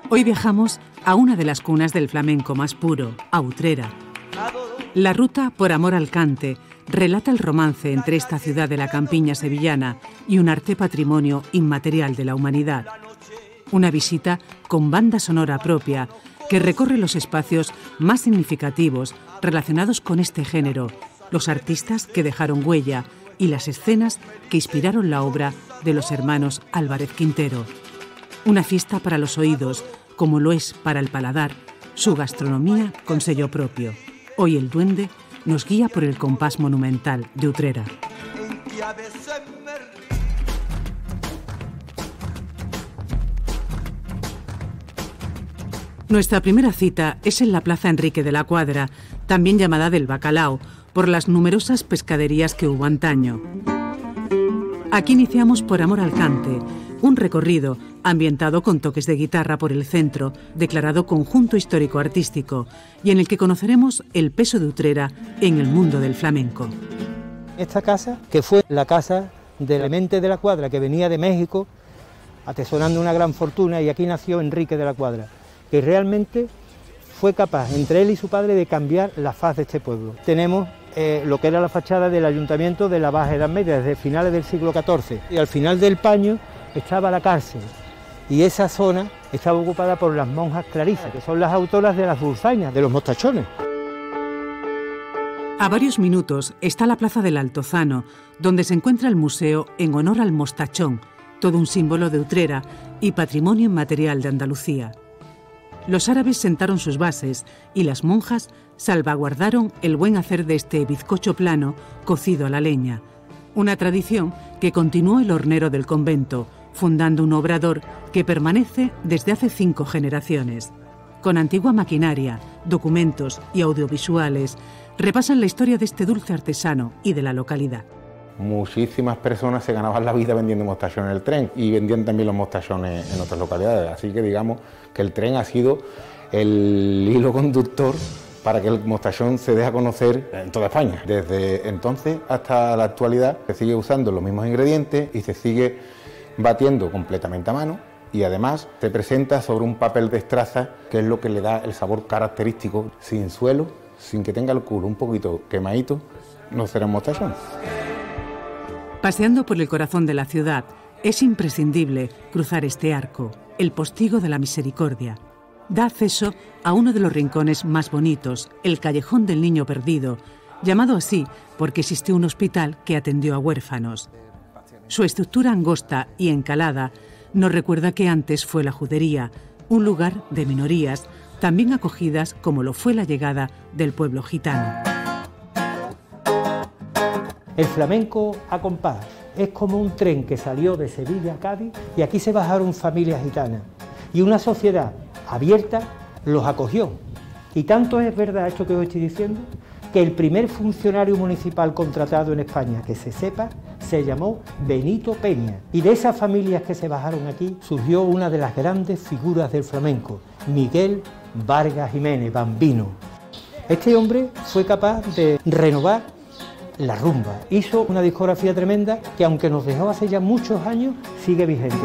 Hoy viajamos a una de las cunas del flamenco más puro, a Utrera. La ruta por amor al cante relata el romance entre esta ciudad de la campiña sevillana y un arte patrimonio inmaterial de la humanidad. Una visita con banda sonora propia que recorre los espacios más significativos relacionados con este género, los artistas que dejaron huella y las escenas que inspiraron la obra de los hermanos Álvarez Quintero. Una fiesta para los oídos, como lo es para el paladar, su gastronomía con sello propio. Hoy el duende nos guía por el compás monumental de Utrera. Nuestra primera cita es en la Plaza Enrique de la Cuadra, también llamada del Bacalao, por las numerosas pescaderías que hubo antaño. Aquí iniciamos por amor al cante, un recorrido ambientado con toques de guitarra por el centro, declarado conjunto histórico-artístico, y en el que conoceremos el peso de Utrera en el mundo del flamenco. Esta casa, que fue la casa de Clemente de la Cuadra, que venía de México, atesorando una gran fortuna, y aquí nació Enrique de la Cuadra, que realmente fue capaz, entre él y su padre, de cambiar la faz de este pueblo. Tenemos lo que era la fachada del ayuntamiento de la Baja Edad Media, desde finales del siglo XIV, y al final del paño estaba la cárcel, y esa zona estaba ocupada por las monjas clarisas, que son las autoras de las dulzainas, de los mostachones. A varios minutos está la Plaza del Altozano, donde se encuentra el museo en honor al mostachón, todo un símbolo de Utrera y patrimonio inmaterial de Andalucía. Los árabes sentaron sus bases y las monjas salvaguardaron el buen hacer de este bizcocho plano cocido a la leña, una tradición que continuó el hornero del convento, fundando un obrador que permanece desde hace 5 generaciones. Con antigua maquinaria, documentos y audiovisuales, repasan la historia de este dulce artesano y de la localidad. Muchísimas personas se ganaban la vida vendiendo mostachones en el tren y vendían también los mostachones en otras localidades, así que digamos que el tren ha sido el hilo conductor para que el mostachón se dé a conocer en toda España. Desde entonces hasta la actualidad se sigue usando los mismos ingredientes y se sigue batiendo completamente a mano, y además se presenta sobre un papel de estraza, que es lo que le da el sabor característico, sin suelo, sin que tenga el culo un poquito quemadito, no será un mostachón. Paseando por el corazón de la ciudad, es imprescindible cruzar este arco, el Postigo de la Misericordia. Da acceso a uno de los rincones más bonitos, el Callejón del Niño Perdido, llamado así porque existió un hospital que atendió a huérfanos. Su estructura angosta y encalada nos recuerda que antes fue la judería, un lugar de minorías, también acogidas como lo fue la llegada del pueblo gitano. El flamenco a compás es como un tren que salió de Sevilla a Cádiz, y aquí se bajaron familias gitanas, y una sociedad abierta los acogió. Y tanto es verdad esto que os estoy diciendo, que el primer funcionario municipal contratado en España, que se sepa, se llamó Benito Peña. Y de esas familias que se bajaron aquí surgió una de las grandes figuras del flamenco, Miguel Vargas Jiménez, Bambino. Este hombre fue capaz de renovar la rumba. Hizo una discografía tremenda que, aunque nos dejó hace ya muchos años, sigue vigente.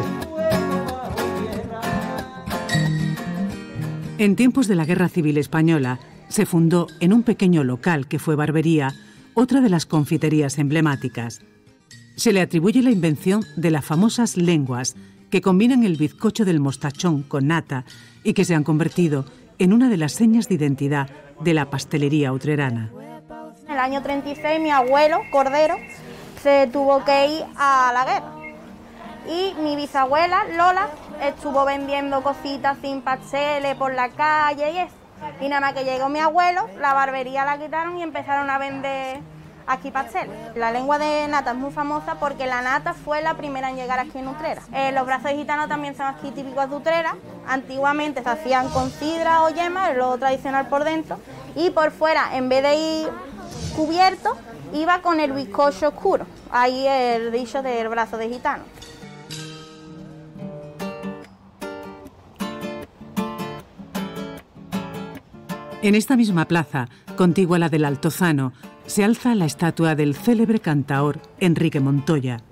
En tiempos de la Guerra Civil Española, se fundó en un pequeño local que fue barbería, otra de las confiterías emblemáticas. Se le atribuye la invención de las famosas lenguas, que combinan el bizcocho del mostachón con nata y que se han convertido en una de las señas de identidad de la pastelería utrerana. En el año 36 mi abuelo, Cordero, se tuvo que ir a la guerra. Y mi bisabuela, Lola, estuvo vendiendo cositas sin pasteles por la calle y eso. Y nada más que llegó mi abuelo, la barbería la quitaron y empezaron a vender aquí pasteles. La lengua de nata es muy famosa porque la nata fue la primera en llegar aquí en Utrera. Los brazos gitanos también son aquí típicos de Utrera. Antiguamente se hacían con sidra o yema, es lo tradicional por dentro. Y por fuera, en vez de ir cubierto, iba con el bizcocho oscuro. Ahí el dicho del brazo de gitano. En esta misma plaza, contigua a la del Altozano, se alza la estatua del célebre cantaor Enrique Montoya.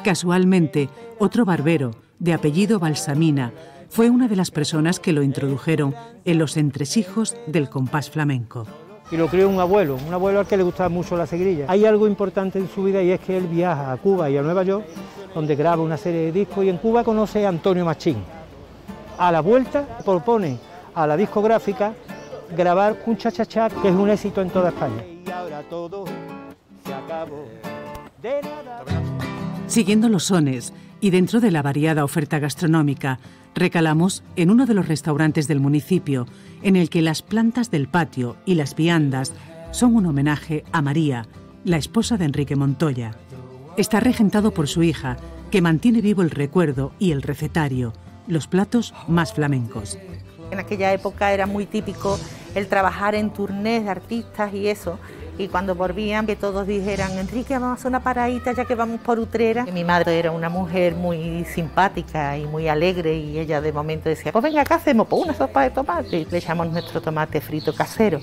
Casualmente, otro barbero, de apellido Balsamina, Fue una de las personas que lo introdujeron en los entresijos del compás flamenco. Y lo crió un abuelo al que le gustaba mucho la seguirilla. Hay algo importante en su vida y es que él viaja a Cuba y a Nueva York, donde graba una serie de discos, y en Cuba conoce a Antonio Machín. A la vuelta propone a la discográfica grabar un cha-cha-cha que es un éxito en toda España. Y ahora todo se acabó de nada. Siguiendo los sones y dentro de la variada oferta gastronómica, recalamos en uno de los restaurantes del municipio, en el que las plantas del patio y las viandas son un homenaje a María, la esposa de Enrique Montoya. Está regentado por su hija, que mantiene vivo el recuerdo y el recetario, los platos más flamencos. En aquella época era muy típico el trabajar en turnés de artistas y eso, y cuando volvían que todos dijeran: Enrique, vamos a hacer una paradita ya que vamos por Utrera. Mi madre era una mujer muy simpática y muy alegre, y ella de momento decía: pues venga, ¿qué hacemos? Pues una sopa de tomate. Y le echamos nuestro tomate frito casero,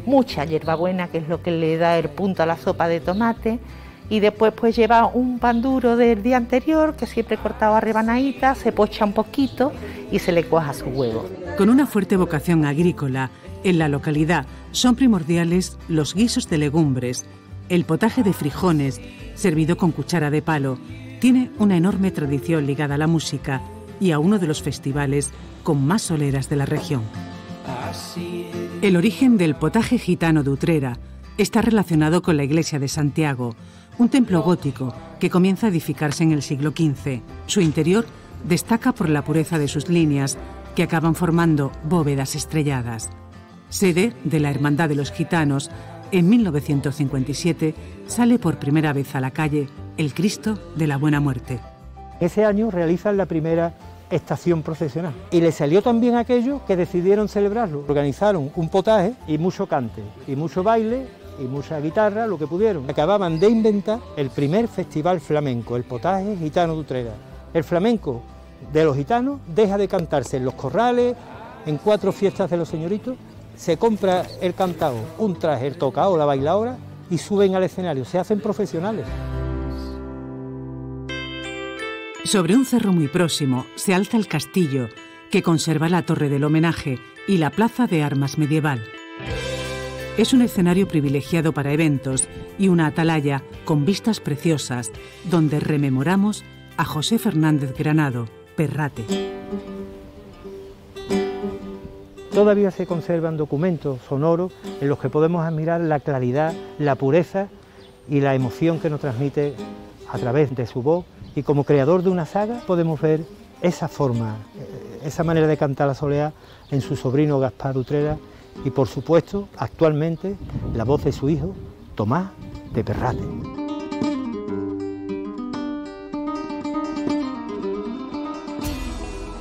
mucha hierbabuena, que es lo que le da el punto a la sopa de tomate, y después pues lleva un pan duro del día anterior, que siempre cortado a rebanaditas, se pocha un poquito y se le cuaja su huevo. Con una fuerte vocación agrícola, en la localidad son primordiales los guisos de legumbres. El potaje de frijones, servido con cuchara de palo, tiene una enorme tradición ligada a la música y a uno de los festivales con más soleras de la región. El origen del potaje gitano de Utrera está relacionado con la iglesia de Santiago, un templo gótico que comienza a edificarse en el siglo XV. Su interior destaca por la pureza de sus líneas, que acaban formando bóvedas estrelladas. Sede de la Hermandad de los Gitanos, en 1957 sale por primera vez a la calle el Cristo de la Buena Muerte. Ese año realizan la primera estación procesional y le salió tan bien aquello que decidieron celebrarlo. Organizaron un potaje y mucho cante y mucho baile y mucha guitarra, lo que pudieron. Acababan de inventar el primer festival flamenco, el potaje gitano de Utrera. El flamenco de los gitanos deja de cantarse en los corrales, en 4 fiestas de los señoritos, se compra el cantao, un traje, el tocao, la bailaora, y suben al escenario, se hacen profesionales. Sobre un cerro muy próximo se alza el castillo, que conserva la torre del homenaje y la plaza de armas medieval. Es un escenario privilegiado para eventos y una atalaya con vistas preciosas, donde rememoramos a José Fernández Granado, Perrate. Todavía se conservan documentos sonoros en los que podemos admirar la claridad, la pureza y la emoción que nos transmite a través de su voz, y como creador de una saga podemos ver esa forma, esa manera de cantar la soleá en su sobrino Gaspar Utrera y, por supuesto, actualmente la voz de su hijo Tomás de Perrate.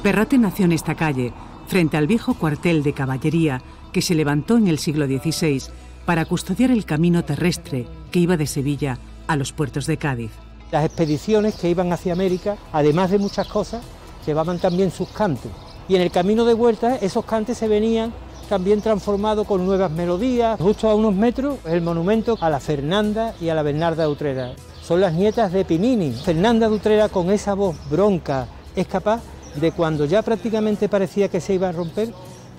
Perrate nació en esta calle, frente al viejo cuartel de caballería que se levantó en el siglo XVI para custodiar el camino terrestre que iba de Sevilla a los puertos de Cádiz. Las expediciones que iban hacia América, además de muchas cosas, llevaban también sus cantes. Y en el camino de vuelta esos cantes se venían también transformados con nuevas melodías. Justo a unos metros el monumento a la Fernanda y a la Bernarda de Utrera. Son las nietas de Pinini. Fernanda de Utrera, con esa voz bronca, es capaz de, cuando ya prácticamente parecía que se iba a romper,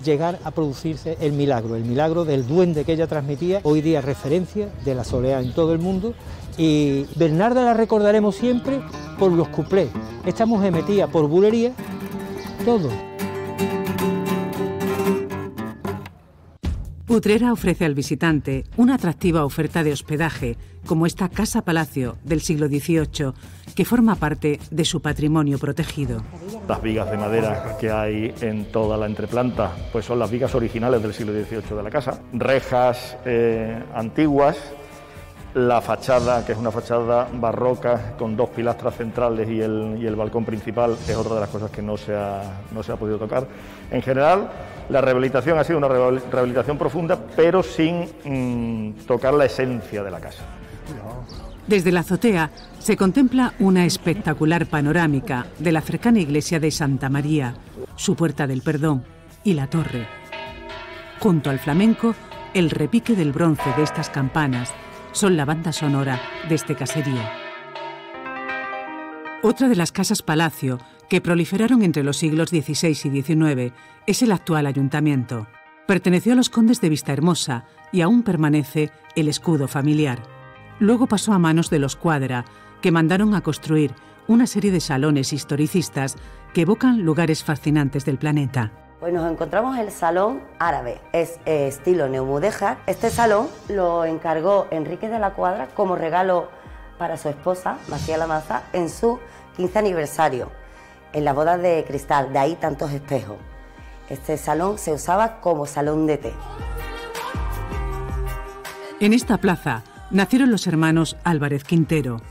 llegar a producirse el milagro del duende que ella transmitía, hoy día referencia de la soleá en todo el mundo. Y Bernarda la recordaremos siempre por los cuplés. Esta mujer metía por bulería todo. Utrera ofrece al visitante una atractiva oferta de hospedaje, como esta casa-palacio del siglo XVIII, que forma parte de su patrimonio protegido. Las vigas de madera que hay en toda la entreplanta pues son las vigas originales del siglo XVIII de la casa. Rejas antiguas, la fachada, que es una fachada barroca con 2 pilastras centrales y el balcón principal, es otra de las cosas que no se ha podido tocar. En general, la rehabilitación ha sido una rehabilitación profunda, pero sin tocar la esencia de la casa. Desde la azotea se contempla una espectacular panorámica de la cercana iglesia de Santa María, su Puerta del Perdón y la torre. Junto al flamenco, el repique del bronce de estas campanas son la banda sonora de este caserío. Otra de las casas palacio que proliferaron entre los siglos XVI y XIX, es el actual ayuntamiento. Perteneció a los condes de Vistahermosa y aún permanece el escudo familiar. Luego pasó a manos de los Cuadra, que mandaron a construir una serie de salones historicistas que evocan lugares fascinantes del planeta. Pues nos encontramos el Salón Árabe, es estilo neomudéjar. Este salón lo encargó Enrique de la Cuadra como regalo para su esposa, Macía la Maza, en su 15 aniversario, en la boda de cristal, de ahí tantos espejos. Este salón se usaba como salón de té. En esta plaza nacieron los hermanos Álvarez Quintero.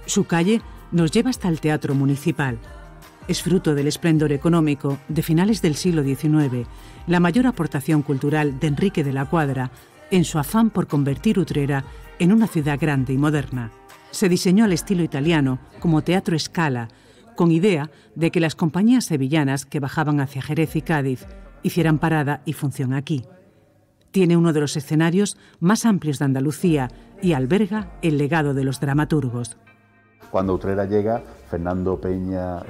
Su calle nos lleva hasta el Teatro Municipal. Es fruto del esplendor económico de finales del siglo XIX, la mayor aportación cultural de Enrique de la Cuadra en su afán por convertir Utrera en una ciudad grande y moderna. Se diseñó al estilo italiano como teatro Scala, con idea de que las compañías sevillanas que bajaban hacia Jerez y Cádiz hicieran parada y función aquí. Tiene uno de los escenarios más amplios de Andalucía y alberga el legado de los dramaturgos. Cuando Utrera llega, Fernando Peña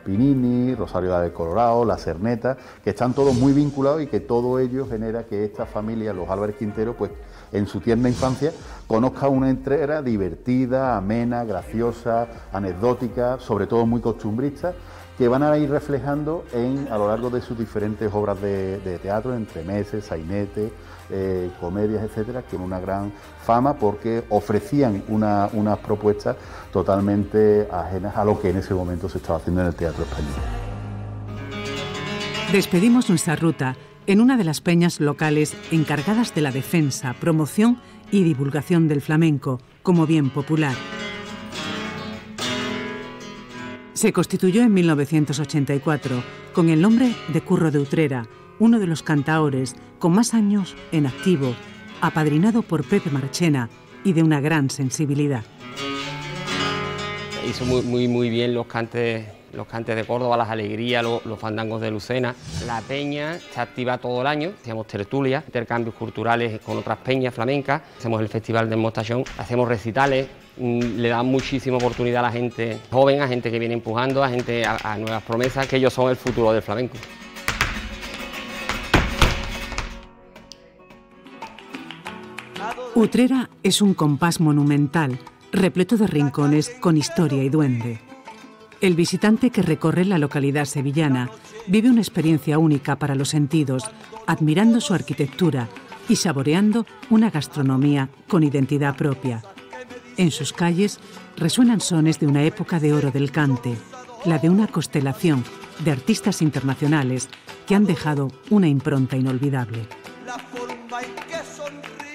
Pinini, Rosario de Colorado, La Cerneta, que están todos muy vinculados y que todo ello genera que esta familia, los Álvarez Quintero, pues en su tierna infancia conozca una Utrera divertida, amena, graciosa, anecdótica, sobre todo muy costumbrista, que van a ir reflejando a lo largo de sus diferentes obras de teatro, entremeses, sainetes, comedias, etcétera, con una gran fama porque ofrecían unas propuestas totalmente ajenas a lo que en ese momento se estaba haciendo en el teatro español. Despedimos nuestra ruta en una de las peñas locales encargadas de la defensa, promoción y divulgación del flamenco como bien popular. Se constituyó en 1984 con el nombre de Curro de Utrera, uno de los cantaores con más años en activo, apadrinado por Pepe Marchena y de una gran sensibilidad. Hizo muy bien los cantes de Córdoba, las alegrías, los fandangos de Lucena. La peña está activa todo el año, hacemos tertulias, intercambios culturales con otras peñas flamencas, hacemos el Festival de Mostachón, hacemos recitales, le dan muchísima oportunidad a la gente joven, a gente que viene empujando, a gente a nuevas promesas, que ellos son el futuro del flamenco. Utrera es un compás monumental, repleto de rincones con historia y duende. El visitante que recorre la localidad sevillana vive una experiencia única para los sentidos, admirando su arquitectura y saboreando una gastronomía con identidad propia. En sus calles resuenan sones de una época de oro del cante, la de una constelación de artistas internacionales que han dejado una impronta inolvidable. La forma en que sonríe